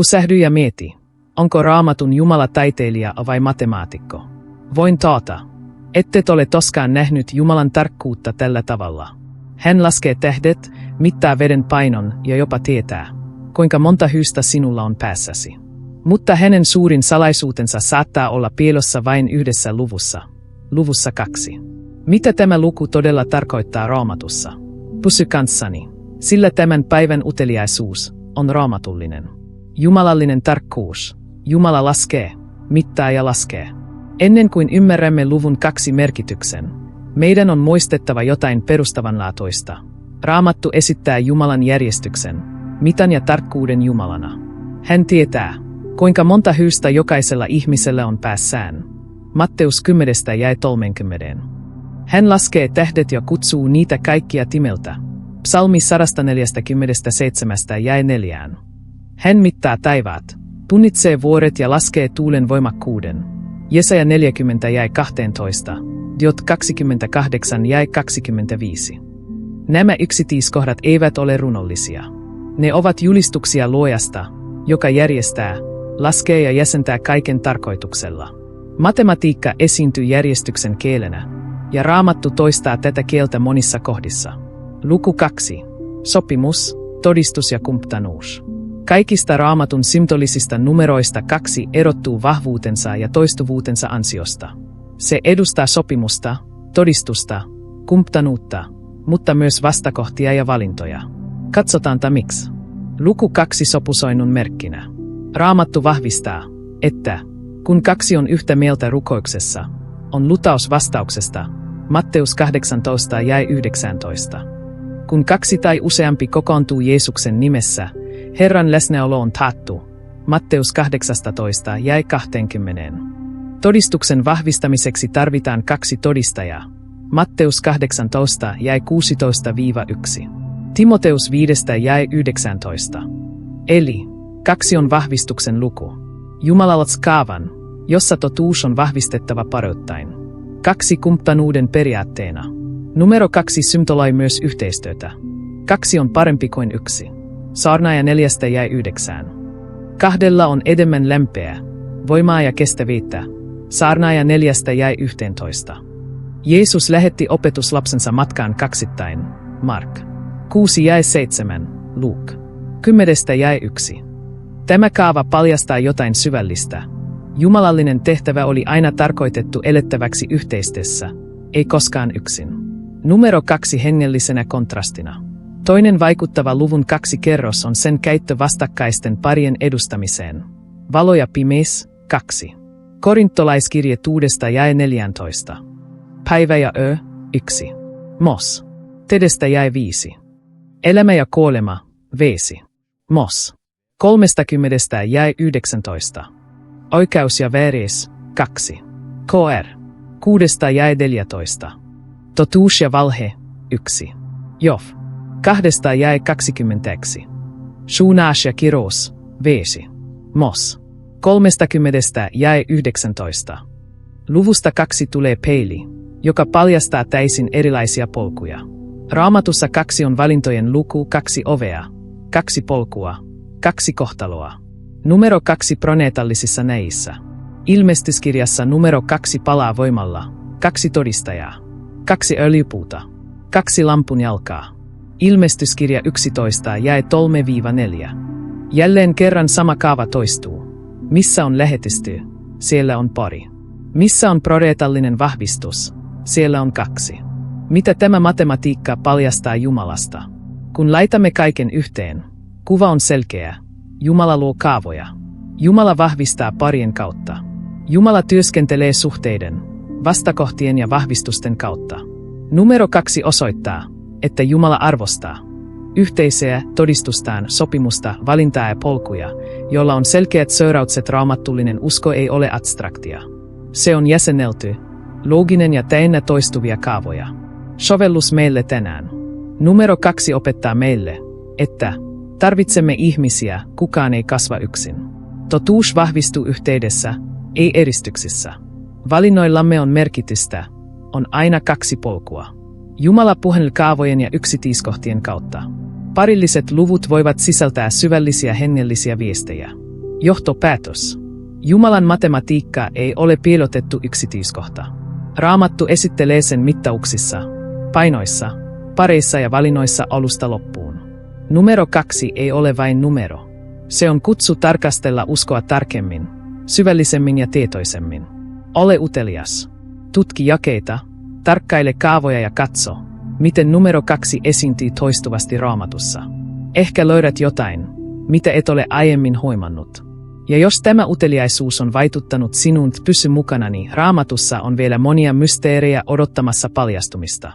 Pysähdy ja mieti, onko Raamatun Jumala taiteilija vai matemaatikko. Voin taata, ettet ole koskaan nähnyt Jumalan tarkkuutta tällä tavalla. Hän laskee tähdet, mittaa veden painon ja jopa tietää, kuinka monta hyystä sinulla on päässäsi. Mutta hänen suurin salaisuutensa saattaa olla piilossa vain yhdessä luvussa. Luvussa 2. Mitä tämä luku todella tarkoittaa Raamatussa? Pysy kanssani, sillä tämän päivän uteliaisuus on raamatullinen. Jumalallinen tarkkuus. Jumala laskee, mittaa ja laskee. Ennen kuin ymmärrämme luvun 2 merkityksen, meidän on muistettava jotain perustavanlaatuista. Raamattu esittää Jumalan järjestyksen, mitan ja tarkkuuden Jumalana. Hän tietää, kuinka monta hyystä jokaisella ihmisellä on päässään. Matteus 10:30. Hän laskee tähdet ja kutsuu niitä kaikkia timeltä. Psalmi 147:4. Hän mittaa taivaat, punnitsee vuoret ja laskee tuulen voimakkuuden. Jesaja 40:12, Diot 28:25. Nämä yksityiskohdat eivät ole runollisia. Ne ovat julistuksia Luojasta, joka järjestää, laskee ja jäsentää kaiken tarkoituksella. Matematiikka esiintyy järjestyksen kielenä, ja Raamattu toistaa tätä kieltä monissa kohdissa. Luku 2. Sopimus, todistus ja kumppanuus. Kaikista Raamatun symbolisista numeroista 2 erottuu vahvuutensa ja toistuvuutensa ansiosta. Se edustaa sopimusta, todistusta, kumppanuutta, mutta myös vastakohtia ja valintoja. Katsotaanpa miksi. Luku 2 sopusoinnun merkkinä. Raamattu vahvistaa, että kun 2 on yhtä mieltä rukouksessa, on lutaus vastauksesta. Matteus 18:19. Kun 2 tai useampi kokoontuu Jeesuksen nimessä, Herran läsnäolo on taattu. Matteus 18:20. Todistuksen vahvistamiseksi tarvitaan 2 todistajaa. Matteus 18:16-1. Timoteus 5:19. Eli 2 on vahvistuksen luku. Jumala kaavan, jossa totuus on vahvistettava paroittain. 2 kumppanuuden periaatteena. Numero 2 symboloi myös yhteistyötä. 2 on parempi kuin 1. Saarnaaja 4:9. 2 on enemmän lämpöä, voimaa ja kestävyyttä. Saarnaaja 4:11. Jeesus lähetti opetuslapsensa matkaan kaksittain. Mark 6:7. Luke 10:1. Tämä kaava paljastaa jotain syvällistä. Jumalallinen tehtävä oli aina tarkoitettu elettäväksi yhteistyössä, ei koskaan yksin. Numero 2 hengellisenä kontrastina. Toinen vaikuttava luvun 2 kerros on sen käyttö vastakkaisten parien edustamiseen. Valo ja pimeys, 2. Korintolaiskirje 6:14. Päivä ja yö, 1. Mos. Tedestä 5. Elämä ja kuolema, 5. Mos. 30:19. Oikeus ja vääryys, 2. Kr. 6:14. Totuus ja valhe, 1. Jov. 2:20. Suunaus ja kirous, 5. Mos. 30:19. Luvusta 2 tulee peili, joka paljastaa täysin erilaisia polkuja. Raamatussa 2 on valintojen luku, 2 ovea, 2 polkua, 2 kohtaloa. Numero 2 proneetallisissa näissä. Ilmestyskirjassa numero 2 palaa voimalla, 2 todistajaa, 2 öljypuuta, 2 lampun jalkaa. Ilmestyskirja 11:3-4. Jälleen kerran sama kaava toistuu. Missä on lähetysty, siellä on pari. Missä on proneetallinen vahvistus, siellä on 2. Mitä tämä matematiikka paljastaa Jumalasta? Kun laitamme kaiken yhteen, kuva on selkeä. Jumala luo kaavoja. Jumala vahvistaa parien kautta. Jumala työskentelee suhteiden, vastakohtien ja vahvistusten kautta. Numero 2 osoittaa, että Jumala arvostaa yhteisöä, todistustaan, sopimusta, valintaa ja polkuja, joilla on selkeät seuraukset. Raamatullinen usko ei ole abstraktia. Se on jäsennelty, looginen ja täynnä toistuvia kaavoja. Sovellus meille tänään. Numero 2 opettaa meille, että tarvitsemme ihmisiä, kukaan ei kasva yksin. Totuus vahvistuu yhteydessä, ei eristyksissä. Valinnoillamme on merkitystä, on aina 2 polkua. Jumala puhuu kaavojen ja yksityiskohtien kautta. Parilliset luvut voivat sisältää syvällisiä hengellisiä viestejä. Johtopäätös. Jumalan matematiikka ei ole piilotettu yksityiskohta. Raamattu esittelee sen mittauksissa, painoissa, pareissa ja valinnoissa alusta loppuun. Numero 2 ei ole vain numero. Se on kutsu tarkastella uskoa tarkemmin, syvällisemmin ja tietoisemmin. Ole utelias. Tutki jakeita, tarkkaile kaavoja ja katso, miten numero 2 esiintyy toistuvasti Raamatussa. Ehkä löydät jotain, mitä et ole aiemmin huomannut. Ja jos tämä uteliaisuus on vaikuttanut sinuun, pysy mukanani. Raamatussa on vielä monia mysteerejä odottamassa paljastumista.